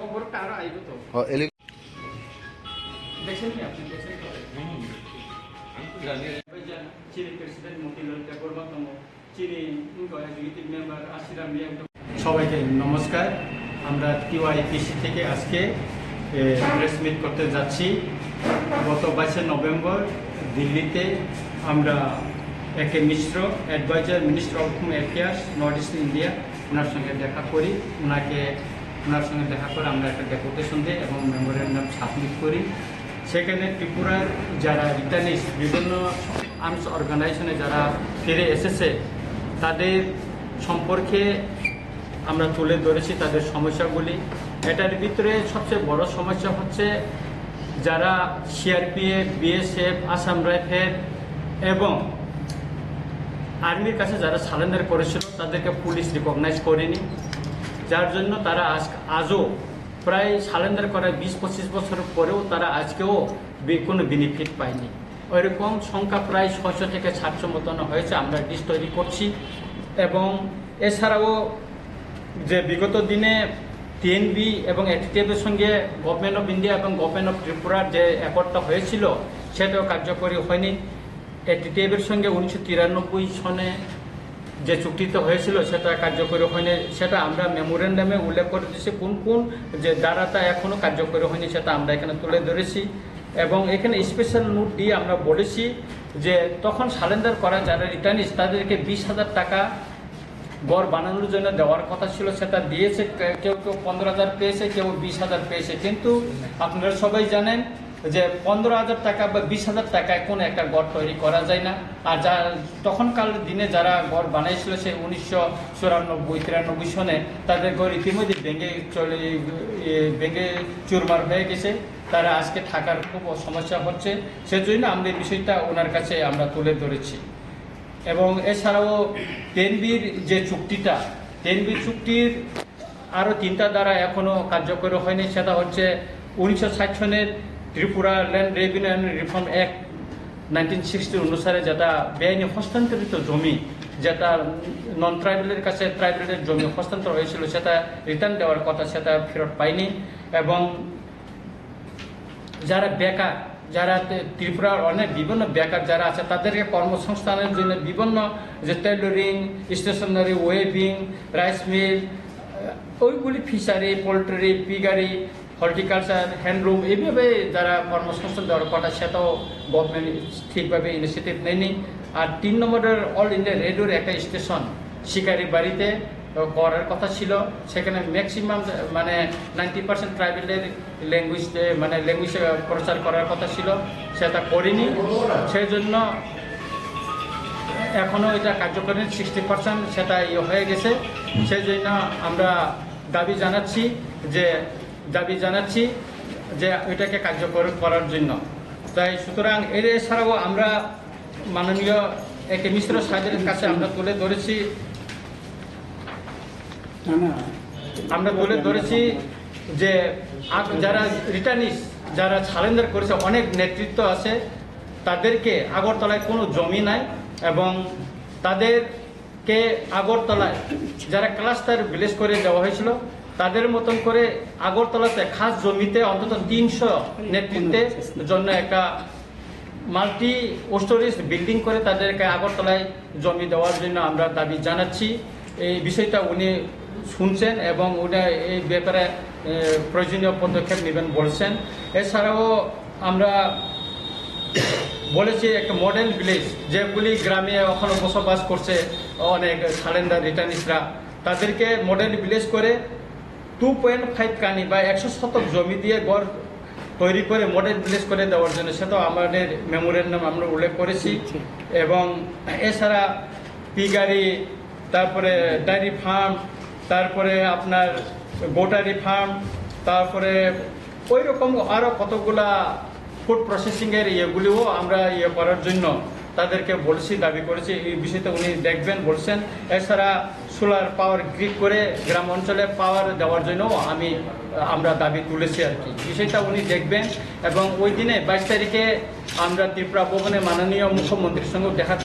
খবরটা আরো আইব তো দেখেন কি আপনি দেখেন তো আমি তো জানি চিনি প্রেসিডেন্ট মতিলাল দেববর্মা চিনি এক্সিকিউটিভ মেম্বার আসিরাম মিয়া সবাইকে নমস্কার। আমরা টিওআইপিসি থেকে আজকে প্রেস মিট করতে যাচ্ছি। গত 22 নভেম্বর দিল্লিতে আমরা A K Mishra adviser minister of home affairs north east India ওনার সঙ্গে দেখা করি। ওনার সঙ্গে দেখা করে আমরা একটা ডেপুটেশন দিই এবং মেমোরেন্ডাম সাবমিট করি। সেখানে ত্রিপুরার যারা রিটার্নিস্ট বিভিন্ন আর্মস অর্গানাইজেশনে যারা ফিরে এসেছে তাদের সম্পর্কে আমরা তুলে ধরেছি তাদের সমস্যাগুলি। এটার ভিতরে সবচেয়ে বড় সমস্যা হচ্ছে যারা সিআরপিএফ, বিএসএফ, আসাম রাইফেল এবং আর্মির কাছে যারা সারেন্ডার করেছিল তাদেরকে পুলিশ রিকগনাইজ করেনি, যার জন্য তারা আজও প্রায় সারেন্ডার করার 20-25 বছর পরেও তারা আজকেও কোনো বেনিফিট পায়নি। ওইরকম সংখ্যা প্রায় 600 থেকে 700 মতন হয়েছে। আমরা লিস্ট তৈরি করছি এবং এছাড়াও যে বিগত দিনে টিএনবি এবং এটিটিএফের সঙ্গে গভর্নমেন্ট অফ ইন্ডিয়া এবং গভর্নমেন্ট অফ ত্রিপুরার যে অ্যাকর্ডটা হয়েছিল সেটাও কার্যকরী হয়নি। এটিটিএফের সঙ্গে 1993 সনে যে চুক্তিটা হয়েছিল সেটা কার্যকরী হয়নি। সেটা আমরা মেমোরেন্ডামে উল্লেখ করে দিয়েছি কোন কোন যে দ্বারাটা এখনও কার্যকরী হয়নি সেটা আমরা এখানে তুলে ধরেছি এবং এখানে স্পেশাল নোট দিয়ে আমরা বলেছি যে তখন সারেন্ডার করা যারা রিটার্নিস্ট তাদেরকে 20,000 টাকা গড় বানানোর জন্য দেওয়ার কথা ছিল, সেটা দিয়েছে। কেউ 15,000 পেয়েছে, কেউ 20,000 পেয়েছে। কিন্তু আপনারা সবাই জানেন যে 15,000 টাকা বা 20,000 টাকায় কোনো একটা গড় তৈরি করা যায় না। আর যা তখনকার দিনে যারা গড় বানাইছিল সে 1994-93 সনে তাদের গড় ইতিমধ্যে ভেঙে চুরমার হয়ে গেছে। তারা আজকে থাকার খুব সমস্যা হচ্ছে। সেজন্য আমরা এই বিষয়টা ওনার কাছে আমরা তুলে ধরেছি। এবং এছাড়াও টেনবির যে চুক্তিটা, টেনবির চুক্তির আরও 3টা দ্বারা এখনও কার্যকরী হয়নি। সেটা হচ্ছে 1960 সনের Tripura land revenue and reform act 1960 অনুসারে যেটা বেআইনি হস্তান্তরিত জমি, যেটা নন ট্রাইবেলের কাছে ট্রাইবেলের জমি হস্তান্তর হয়েছিল সেটা রিটার্ন দেওয়ার কথা, সেটা ফেরত পায়নি। এবং যারা বেকার, যারা ত্রিপুরার অনেক বিভিন্ন বেকার যারা আছে তাদেরকে কর্মসংস্থানের জন্য বিভিন্ন যে tailoring, stationery, weaving, rice mill, ওইগুলি fishery, poultry, piggery, horticulture, handloom, এইভাবে যারা কর্মসংস্থান দেওয়ার কথা সেটাও গভর্নমেন্ট ঠিকভাবে ইনিশিয়েটিভ নেয়নি। আর 3 নম্বরের অল ইন্ডিয়া রেডিওর একটা স্টেশন শিকারি বাড়িতে করার কথা ছিল, সেখানে ম্যাক্সিমাম মানে 90% ট্রাইবেলের ল্যাঙ্গুয়েজ প্রচার করার কথা ছিল, সেটা করেনি। সেই জন্য এখনও এটা কার্যকরী 60% সেটা হয়ে গেছে। সেই জন্য আমরা দাবি জানাচ্ছি যে ওইটাকে কার্যকর করার জন্য। তাই সুতরাং এর এছাড়াও আমরা মাননীয় একে মিশ্র সাহেবের কাছে আমরা তুলে ধরেছি যে যারা রিটার্নিস্ট যারা সারেন্ডার করেছে অনেক নেতৃত্ব আছে, তাদেরকে আগরতলায় কোনো জমি নাই এবং তাদেরকে আগরতলায় যারা ক্লাস্টার ভিলেজ করে দেওয়া হয়েছিল তাদের মতন করে আগরতলাতে খাস জমিতে অন্তত 300 নেতৃত্বের জন্য একটা মাল্টি স্টোরেজ বিল্ডিং করে তাদেরকে আগরতলায় জমি দেওয়ার জন্য আমরা দাবি জানাচ্ছি। এই বিষয়টা উনি শুনছেন এবং উনি এই ব্যাপারে প্রয়োজনীয় পদক্ষেপ নেবেন বলছেন। এছাড়াও আমরা বলেছি একটা মডেল ভিলেজ, যেগুলি গ্রামে এখনও বসবাস করছে অনেক সারেন্ডার রিটার্নিস্টরা, তাদেরকে মডেল ভিলেজ করে 2.5 কানি বা 100 শতক জমি দিয়ে গড় তৈরি করে মডেল ভিলেজ করে দেওয়ার জন্য সেটাও আমাদের মেমোরেন্ডাম আমরা উল্লেখ করেছি। এবং এছাড়া পিগারি, তারপরে ডায়েরি ফার্ম, তারপরে আপনার গোটারি ফার্ম, তারপরে ওই রকম আরও কতগুলা ফুড প্রসেসিংয়ের ইয়েগুলিও আমরা করার জন্য তাদেরকে বলেছি, দাবি করেছি। এই বিষয়টা উনি দেখবেন বলছেন। এছাড়া সোলার পাওয়ার গ্রিড করে গ্রাম অঞ্চলে পাওয়ার দেওয়ার জন্য আমরা দাবি তুলেছি আর কি। বিষয়টা উনি দেখবেন এবং ওই দিনে 22 তারিখে আমরা ত্রিপুরা ভবনে মাননীয় মুখ্যমন্ত্রীর সঙ্গে দেখা